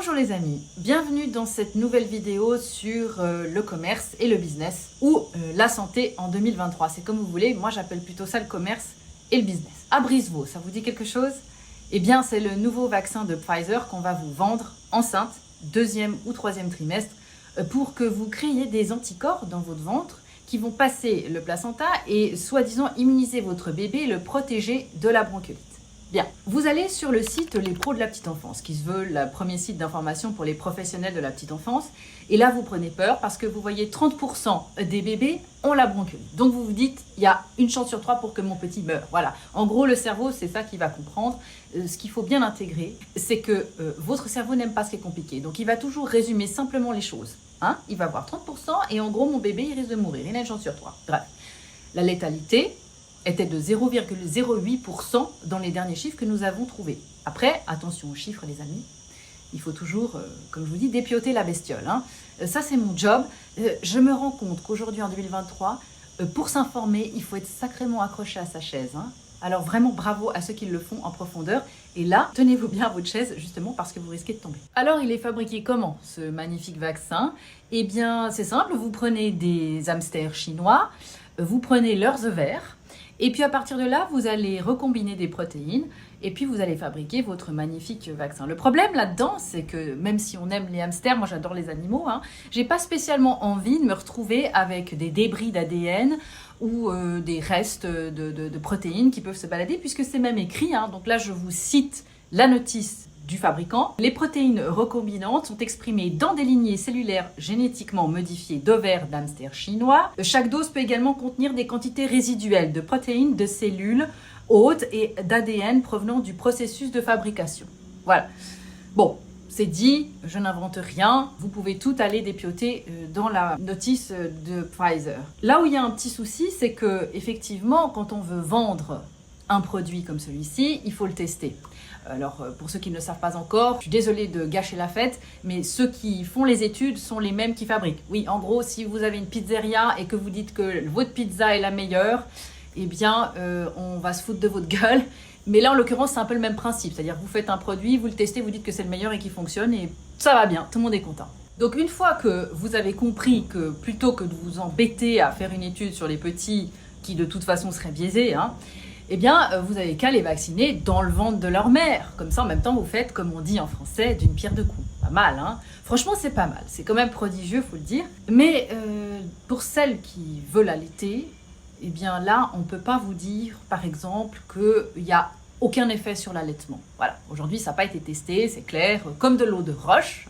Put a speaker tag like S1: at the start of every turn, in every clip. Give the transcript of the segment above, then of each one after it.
S1: Bonjour les amis, bienvenue dans cette nouvelle vidéo sur le commerce et le business ou la santé en 2023. C'est comme vous voulez, moi j'appelle plutôt ça le commerce et le business. Abrysvo, ça vous dit quelque chose? Eh bien c'est le nouveau vaccin de Pfizer qu'on va vous vendre enceinte, deuxième ou troisième trimestre, pour que vous créiez des anticorps dans votre ventre qui vont passer le placenta et soi-disant immuniser votre bébé et le protéger de la bronchiolite. Bien, vous allez sur le site Les Pros de la Petite Enfance, qui se veut le premier site d'information pour les professionnels de la petite enfance. Et là, vous prenez peur parce que vous voyez 30% des bébés ont la bronchiolite. Donc vous vous dites, il y a une chance sur 3 pour que mon petit meure. Voilà, en gros, le cerveau, c'est ça qu'il va comprendre. Ce qu'il faut bien intégrer, c'est que votre cerveau n'aime pas ce qui est compliqué. Donc il va toujours résumer simplement les choses. Il va voir 30% et en gros, mon bébé, il risque de mourir. Il a une chance sur 3. Bref, la létalité était de 0,08% dans les derniers chiffres que nous avons trouvés. Après, attention aux chiffres les amis, il faut toujours, comme je vous dis, dépioter la bestiole. Ça c'est mon job. Je me rends compte qu'aujourd'hui en 2023, pour s'informer, il faut être sacrément accroché à sa chaise. Alors vraiment bravo à ceux qui le font en profondeur. Et là, tenez-vous bien à votre chaise justement parce que vous risquez de tomber. Alors il est fabriqué comment ce magnifique vaccin? Eh bien c'est simple, vous prenez des hamsters chinois, vous prenez leurs ovaires, et puis à partir de là, vous allez recombiner des protéines et puis vous allez fabriquer votre magnifique vaccin. Le problème là-dedans, c'est que même si on aime les hamsters, moi j'adore les animaux, j'ai pas spécialement envie de me retrouver avec des débris d'ADN ou des restes de protéines qui peuvent se balader puisque c'est même écrit. Donc là, je vous cite la notice du fabricant. Les protéines recombinantes sont exprimées dans des lignées cellulaires génétiquement modifiées d'ovaires d'hamsters chinois. Chaque dose peut également contenir des quantités résiduelles de protéines de cellules hôtes et d'ADN provenant du processus de fabrication. Voilà. Bon, c'est dit, je n'invente rien. Vous pouvez tout aller dépioter dans la notice de Pfizer. Là où il y a un petit souci, c'est que effectivement, quand on veut vendre un produit comme celui-ci, il faut le tester. Alors, pour ceux qui ne le savent pas encore, je suis désolée de gâcher la fête, mais ceux qui font les études sont les mêmes qui fabriquent. Oui, en gros, si vous avez une pizzeria et que vous dites que votre pizza est la meilleure, eh bien, on va se foutre de votre gueule. Mais là, en l'occurrence, c'est un peu le même principe. C'est-à-dire que vous faites un produit, vous le testez, vous dites que c'est le meilleur et qu'il fonctionne, et ça va bien, tout le monde est content. Donc, une fois que vous avez compris que plutôt que de vous embêter à faire une étude sur les petits, qui de toute façon seraient biaisés, eh bien, vous avez qu'à les vacciner dans le ventre de leur mère. Comme ça, en même temps, vous faites, comme on dit en français, d'une pierre deux coups. Pas mal, Franchement, c'est pas mal. C'est quand même prodigieux, faut le dire. Mais pour celles qui veulent allaiter, eh bien là, on ne peut pas vous dire, par exemple, qu'il n'y a aucun effet sur l'allaitement. Voilà. Aujourd'hui, ça n'a pas été testé, c'est clair, comme de l'eau de roche,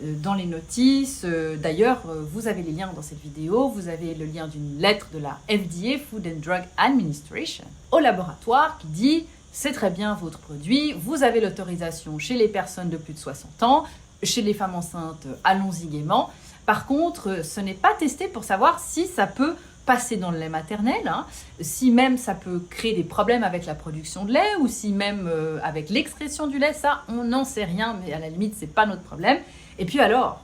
S1: dans les notices. D'ailleurs, vous avez les liens dans cette vidéo. Vous avez le lien d'une lettre de la FDA, Food and Drug Administration, au laboratoire qui dit « c'est très bien votre produit, vous avez l'autorisation chez les personnes de plus de 60 ans, chez les femmes enceintes, allons-y gaiement. Par contre, ce n'est pas testé pour savoir si ça peut passer dans le lait maternel, si même ça peut créer des problèmes avec la production de lait ou si même avec l'excrétion du lait, ça, on n'en sait rien, mais à la limite, c'est pas notre problème. Et puis alors,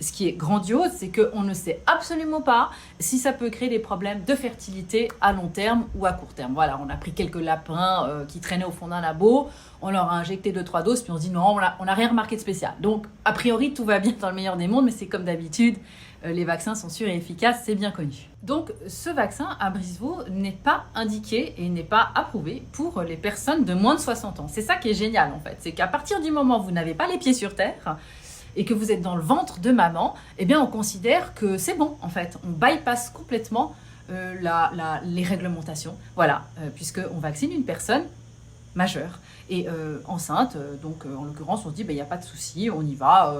S1: ce qui est grandiose, c'est qu'on ne sait absolument pas si ça peut créer des problèmes de fertilité à long terme ou à court terme. Voilà, on a pris quelques lapins qui traînaient au fond d'un labo, on leur a injecté 2-3 doses, puis on se dit non, on n'a rien remarqué de spécial. Donc, a priori, tout va bien dans le meilleur des mondes, mais c'est comme d'habitude, les vaccins sont sûrs et efficaces, c'est bien connu. Donc, ce vaccin, Abrysvo, n'est pas indiqué et n'est pas approuvé pour les personnes de moins de 60 ans. C'est ça qui est génial, en fait. C'est qu'à partir du moment où vous n'avez pas les pieds sur terre, et que vous êtes dans le ventre de maman, eh bien on considère que c'est bon en fait. On bypasse complètement les réglementations, voilà, puisqu'on vaccine une personne majeure et enceinte, donc en l'occurrence on se dit, il n'y a pas de souci, on y va,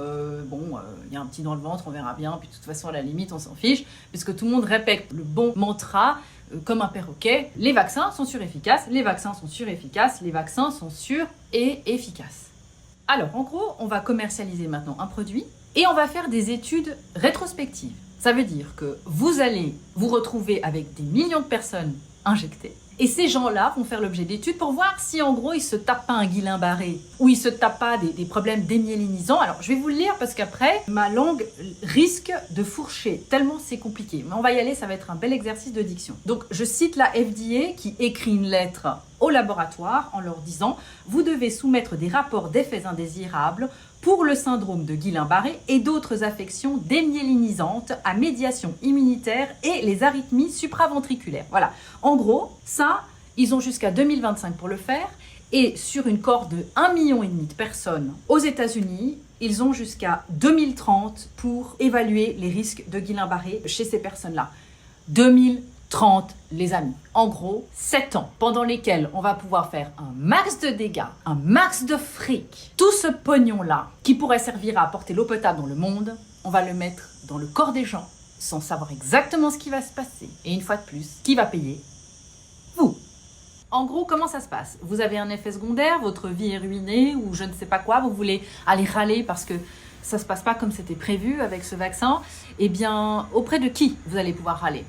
S1: il y a un petit dans le ventre, on verra bien, puis de toute façon à la limite on s'en fiche, puisque tout le monde répète le bon mantra, comme un perroquet, les vaccins sont sûrs et efficaces, les vaccins sont sûrs et efficaces, les vaccins sont sûrs et efficaces. Alors, en gros, on va commercialiser maintenant un produit et on va faire des études rétrospectives. Ça veut dire que vous allez vous retrouver avec des millions de personnes injectées et ces gens-là vont faire l'objet d'études pour voir si, en gros, ils se tapent pas un Guillain-Barré ou ils se tapent pas des problèmes démyélinisants. Alors, je vais vous le lire parce qu'après, ma langue risque de fourcher tellement c'est compliqué. Mais on va y aller, ça va être un bel exercice de diction. Donc, je cite la FDA qui écrit une lettre au laboratoire en leur disant « Vous devez soumettre des rapports d'effets indésirables pour le syndrome de Guillain-Barré et d'autres affections démyélinisantes à médiation immunitaire et les arythmies supraventriculaires. Voilà, en gros, ça, ils ont jusqu'à 2025 pour le faire. Et sur une cohorte de 1,5 million de personnes aux États-Unis, ils ont jusqu'à 2030 pour évaluer les risques de Guillain-Barré chez ces personnes-là. 2030, les amis. En gros, 7 ans pendant lesquels on va pouvoir faire un max de dégâts, un max de fric. Tout ce pognon-là, qui pourrait servir à apporter l'eau potable dans le monde, on va le mettre dans le corps des gens sans savoir exactement ce qui va se passer. Et une fois de plus, qui va payer? Vous. En gros, comment ça se passe? Vous avez un effet secondaire, votre vie est ruinée ou je ne sais pas quoi, vous voulez aller râler parce que ça ne se passe pas comme c'était prévu avec ce vaccin. Eh bien, auprès de qui vous allez pouvoir râler?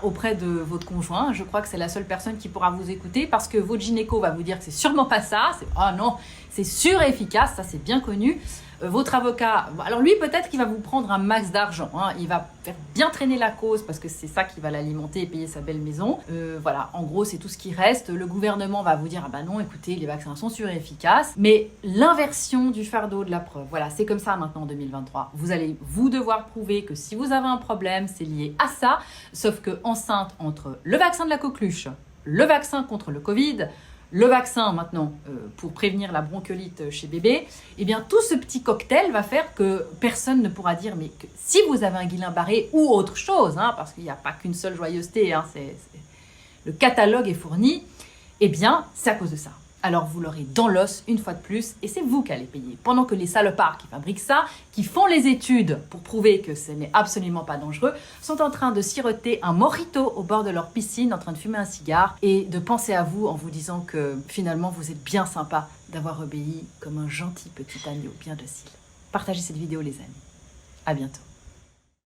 S1: Auprès de votre conjoint. Je crois que c'est la seule personne qui pourra vous écouter parce que votre gynéco va vous dire que c'est sûrement pas ça. Ah non, c'est sûr et efficace, ça c'est bien connu. Votre avocat, alors lui peut-être qu'il va vous prendre un max d'argent, hein. Il va faire bien traîner la cause parce que c'est ça qui va l'alimenter et payer sa belle maison. Voilà, en gros c'est tout ce qui reste. Le gouvernement va vous dire, ah bah non, écoutez, les vaccins sont sûrs et efficaces. Mais l'inversion du fardeau de la preuve, voilà, c'est comme ça maintenant en 2023. Vous allez devoir prouver que si vous avez un problème, c'est lié à ça. Sauf que enceinte entre le vaccin de la coqueluche, le vaccin contre le Covid, le vaccin maintenant pour prévenir la bronchiolite chez bébé, eh bien tout ce petit cocktail va faire que personne ne pourra dire mais que si vous avez un Guillain-Barré ou autre chose, hein, parce qu'il n'y a pas qu'une seule joyeuseté, hein, le catalogue est fourni, eh bien c'est à cause de ça. Alors vous l'aurez dans l'os une fois de plus et c'est vous qui allez payer. Pendant que les salopards qui fabriquent ça, qui font les études pour prouver que ce n'est absolument pas dangereux, sont en train de siroter un mojito au bord de leur piscine, en train de fumer un cigare et de penser à vous en vous disant que finalement vous êtes bien sympa d'avoir obéi comme un gentil petit agneau bien docile. Partagez cette vidéo les amis. À bientôt.